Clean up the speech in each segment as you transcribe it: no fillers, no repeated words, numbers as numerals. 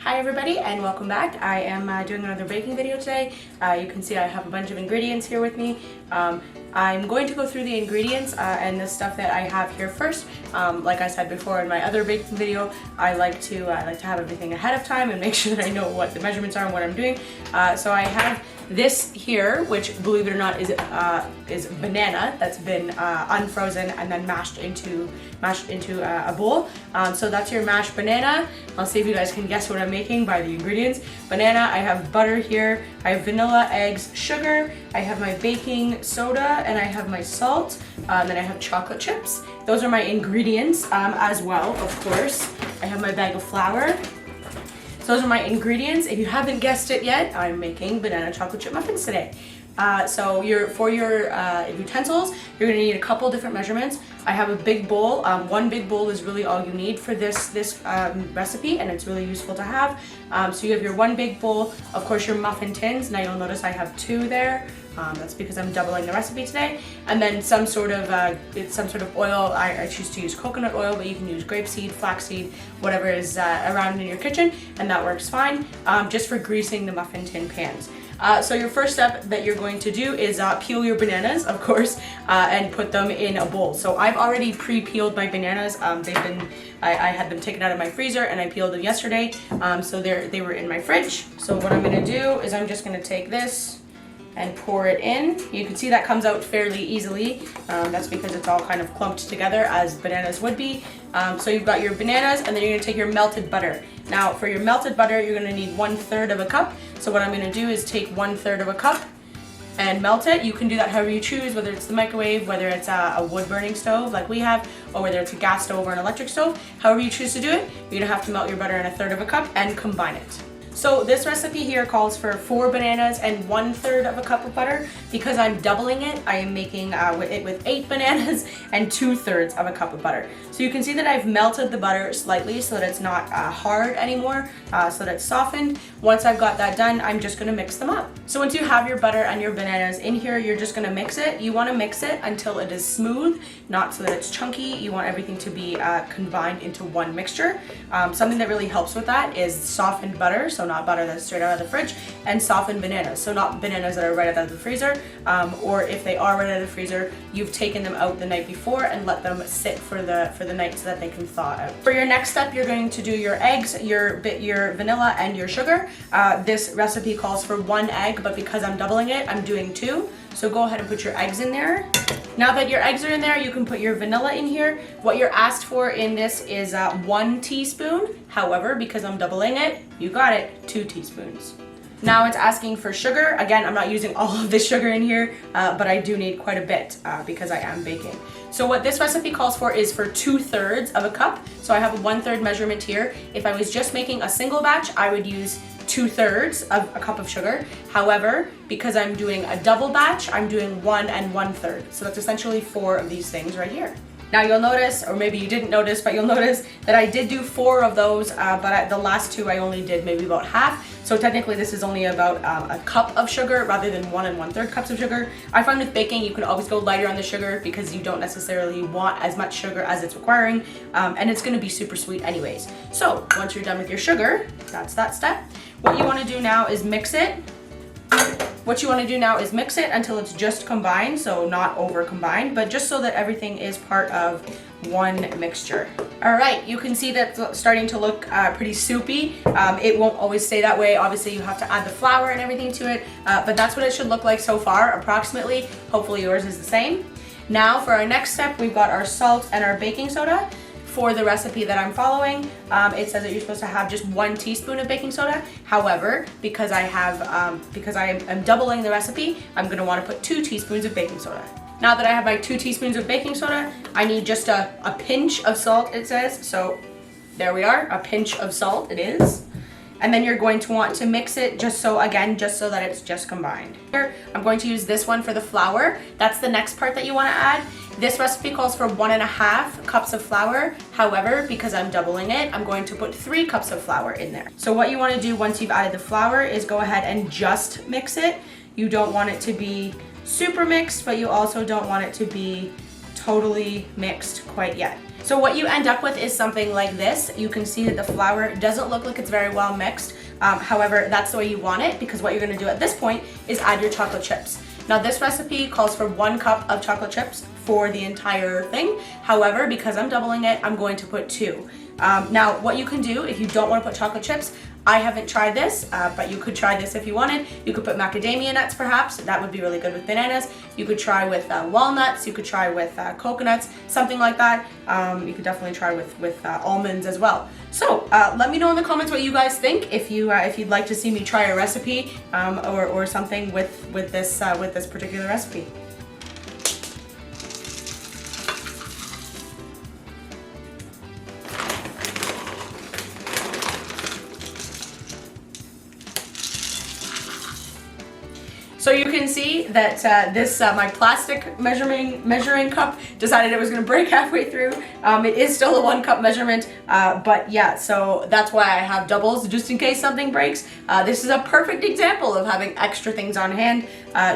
Hi everybody and welcome back. I am doing another baking video today. You can see I have a bunch of ingredients here with me. I'm going to go through the ingredients and the stuff that I have here first. Like I said before in my other baking video, I like to have everything ahead of time and make sure that I know what the measurements are and what I'm doing. So I have this here, which believe it or not is banana that's been unfrozen and then mashed into a bowl. So that's your mashed banana. I'll see if you guys can guess what I'm making by the ingredients. Banana, I have butter here, I have vanilla, eggs, sugar, I have my baking soda, and I have my salt, then I have chocolate chips. Those are my ingredients as well, of course. I have my bag of flour. Those are my ingredients. If you haven't guessed it yet, I'm making banana chocolate chip muffins today. So for your utensils, you're gonna need a couple different measurements. I have a big bowl. One big bowl is really all you need for this recipe, and it's really useful to have. So you have your one big bowl, of course your muffin tins. Now you'll notice I have two there. That's because I'm doubling the recipe today. And then some sort of oil. I choose to use coconut oil, but you can use grapeseed, flaxseed, whatever is around in your kitchen, and that works fine, just for greasing the muffin tin pans. So your first step that you're going to do is peel your bananas, of course, and put them in a bowl. So I've already pre-peeled my bananas. I had them taken out of my freezer and I peeled them yesterday. So they were in my fridge. So what I'm gonna do is I'm just gonna take this and pour it in. You can see that comes out fairly easily. That's because it's all kind of clumped together as bananas would be. So you've got your bananas, and then you're gonna take your melted butter. Now for your melted butter, you're gonna need 1/3 of a cup. So what I'm gonna do is take 1/3 of a cup and melt it. You can do that however you choose, whether it's the microwave, whether it's a wood burning stove like we have, or whether it's a gas stove or an electric stove. However you choose to do it, you're gonna have to melt your butter in 1/3 of a cup and combine it. So this recipe here calls for 4 bananas and 1/3 of a cup of butter. Because I'm doubling it, I am making it with 8 bananas and 2/3 of a cup of butter. So you can see that I've melted the butter slightly so that it's not hard anymore, so that it's softened. Once I've got that done, I'm just gonna mix them up. So once you have your butter and your bananas in here, you're just gonna mix it. You wanna mix it until it is smooth, not so that it's chunky. You want everything to be combined into one mixture. Something that really helps with that is softened butter, so not butter that's straight out of the fridge, and softened bananas, so not bananas that are right out of the freezer, or if they are right out of the freezer, you've taken them out the night before and let them sit for the night so that they can thaw out. For your next step, you're going to do your eggs, your vanilla, and your sugar. This recipe calls for 1 egg, but because I'm doubling it, I'm doing 2. So go ahead and put your eggs in there. Now that your eggs are in there, you can put your vanilla in here. What you're asked for in this is 1 teaspoon. However, because I'm doubling it, you got it, 2 teaspoons. Now it's asking for sugar. Again, I'm not using all of the sugar in here, but I do need quite a bit because I am baking. So what this recipe calls for is for 2/3 of a cup. So I have a 1/3 measurement here. If I was just making a single batch, I would use 2/3 of a cup of sugar. However, because I'm doing a double batch, I'm doing 1 and 1/3. So that's essentially 4 of these things right here. Now you'll notice, or maybe you didn't notice, but you'll notice that I did do 4 of those, but the last 2 I only did maybe about half. So technically this is only about a cup of sugar rather than 1 and 1/3 cups of sugar. I find with baking you can always go lighter on the sugar because you don't necessarily want as much sugar as it's requiring, and it's gonna be super sweet anyways. So once you're done with your sugar, that's that step. What you wanna do now is mix it. Until it's just combined, so not over combined, but just so that everything is part of one mixture. All right, you can see that it's starting to look pretty soupy. It won't always stay that way. Obviously you have to add the flour and everything to it, but that's what it should look like so far, approximately. Hopefully yours is the same. Now for our next step, we've got our salt and our baking soda. For the recipe that I'm following, it says that you're supposed to have just 1 teaspoon of baking soda. However, because I am doubling the recipe, I'm gonna wanna put 2 teaspoons of baking soda. Now that I have my 2 teaspoons of baking soda, I need just a pinch of salt, it says. So there we are, a pinch of salt it is. And then you're going to want to mix it just so that it's just combined. Here, I'm going to use this one for the flour. That's the next part that you wanna add. This recipe calls for 1.5 cups of flour. However, because I'm doubling it, I'm going to put 3 cups of flour in there. So what you wanna do once you've added the flour is go ahead and just mix it. You don't want it to be super mixed, but you also don't want it to be totally mixed quite yet. So what you end up with is something like this. You can see that the flour doesn't look like it's very well mixed. However, that's the way you want it, because what you're gonna do at this point is add your chocolate chips. Now this recipe calls for 1 cup of chocolate chips for the entire thing. However, because I'm doubling it, I'm going to put 2. Now what you can do if you don't want to put chocolate chips, I haven't tried this, but you could try this if you wanted. You could put macadamia nuts perhaps, that would be really good with bananas. You could try with walnuts, you could try with coconuts, something like that. You could definitely try with almonds as well. So let me know in the comments what you guys think, if you'd like to see me try a recipe or something with this particular recipe. So you can see that my plastic measuring cup decided it was going to break halfway through. It is still a 1 cup measurement, but yeah, so that's why I have doubles just in case something breaks. This is a perfect example of having extra things on hand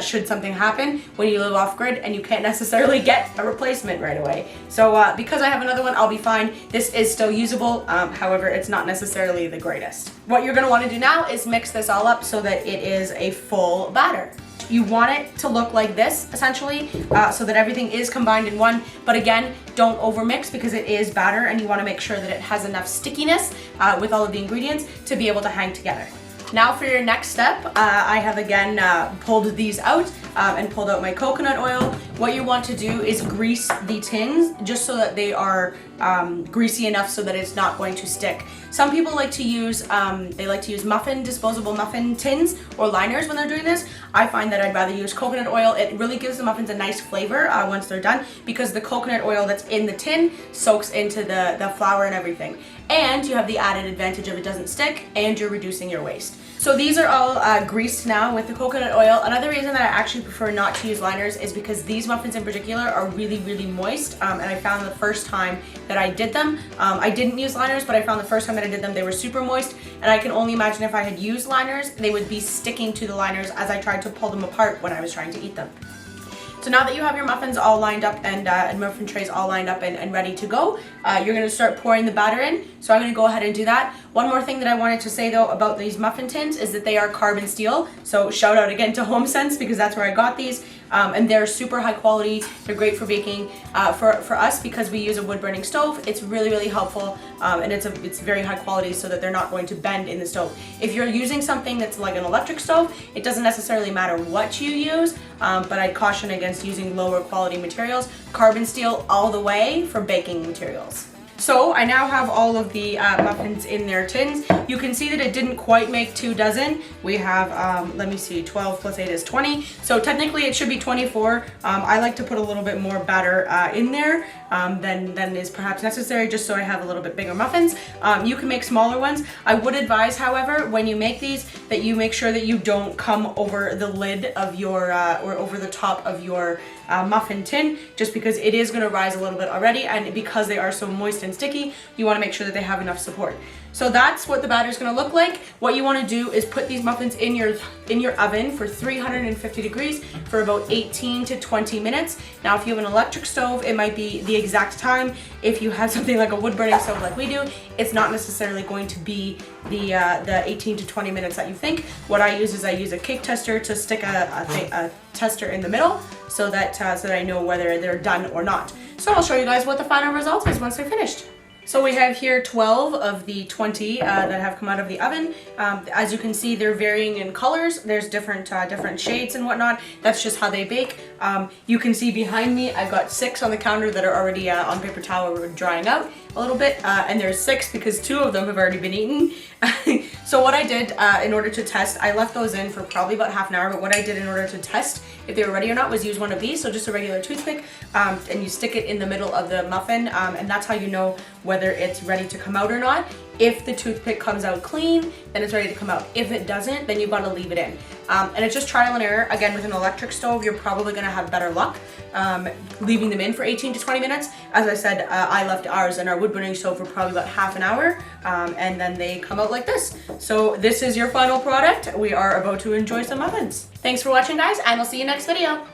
should something happen when you live off grid and you can't necessarily get a replacement right away. So because I have another one, I'll be fine. This is still usable, however, it's not necessarily the greatest. What you're going to want to do now is mix this all up so that it is a full batter. You want it to look like this, essentially, so that everything is combined in one. But again, don't overmix because it is batter and you want to make sure that it has enough stickiness with all of the ingredients to be able to hang together. Now for your next step, I have again pulled these out and pulled out my coconut oil. What you want to do is grease the tins just so that they are greasy enough so that it's not going to stick. Some people like to use disposable muffin tins or liners when they're doing this. I find that I'd rather use coconut oil. It really gives the muffins a nice flavor once they're done because the coconut oil that's in the tin soaks into the flour and everything. And you have the added advantage of it doesn't stick and you're reducing your waste. So these are all greased now with the coconut oil. Another reason that I actually prefer not to use liners is because these muffins in particular are really, really moist. And I found the first time that I did them, I didn't use liners, but I found the first time that I did them, they were super moist. And I can only imagine if I had used liners, they would be sticking to the liners as I tried to pull them apart when I was trying to eat them. So now that you have your muffins all lined up and muffin trays all lined up and ready to go, you're going to start pouring the batter in. So I'm going to go ahead and do that. One more thing that I wanted to say though about these muffin tins is that they are carbon steel. So shout out again to Homestead because that's where I got these. And they're super high quality. They're great for baking. For us, because we use a wood burning stove, it's really, really helpful. And it's very high quality so that they're not going to bend in the stove. If you're using something that's like an electric stove, it doesn't necessarily matter what you use, but I'd caution against using lower quality materials. Carbon steel all the way for baking materials. So I now have all of the muffins in their tins. You can see that it didn't quite make 2 dozen. We have, let me see, 12 plus 8 is 20. So technically it should be 24. I like to put a little bit more batter in there than is perhaps necessary, just so I have a little bit bigger muffins. You can make smaller ones. I would advise, however, when you make these, that you make sure that you don't come over the lid of your, or over the top of your muffin tin, just because it is going to rise a little bit already, and because they are so moist and sticky, you want to make sure that they have enough support. So that's what the batter is going to look like. What you want to do is put these muffins in your oven for 350 degrees for about 18 to 20 minutes. Now if you have an electric stove, it might be the exact time. If you have something like a wood burning stove like we do, it's not necessarily going to be the 18 to 20 minutes that you think. What I use is I use a cake tester to stick a tester in the middle so that I know whether they're done or not. So I'll show you guys what the final result is once they're finished. So we have here 12 of the 20 that have come out of the oven. As you can see, they're varying in colors. There's different shades and whatnot. That's just how they bake. You can see behind me, I've got 6 on the counter that are already on paper towel drying out a little bit. And there's 6 because 2 of them have already been eaten. So what I did in order to test, I left those in for probably about half an hour, but what I did in order to test if they were ready or not was use one of these, so just a regular toothpick, and you stick it in the middle of the muffin, and that's how you know whether it's ready to come out or not. If the toothpick comes out clean, then it's ready to come out. If it doesn't, then you've got to leave it in. And it's just trial and error. Again, with an electric stove, you're probably going to have better luck leaving them in for 18 to 20 minutes. As I said, I left ours in our wood burning stove for probably about half an hour, and then they come out like this. So this is your final product. We are about to enjoy some muffins. Thanks for watching, guys, and I'll see you next video.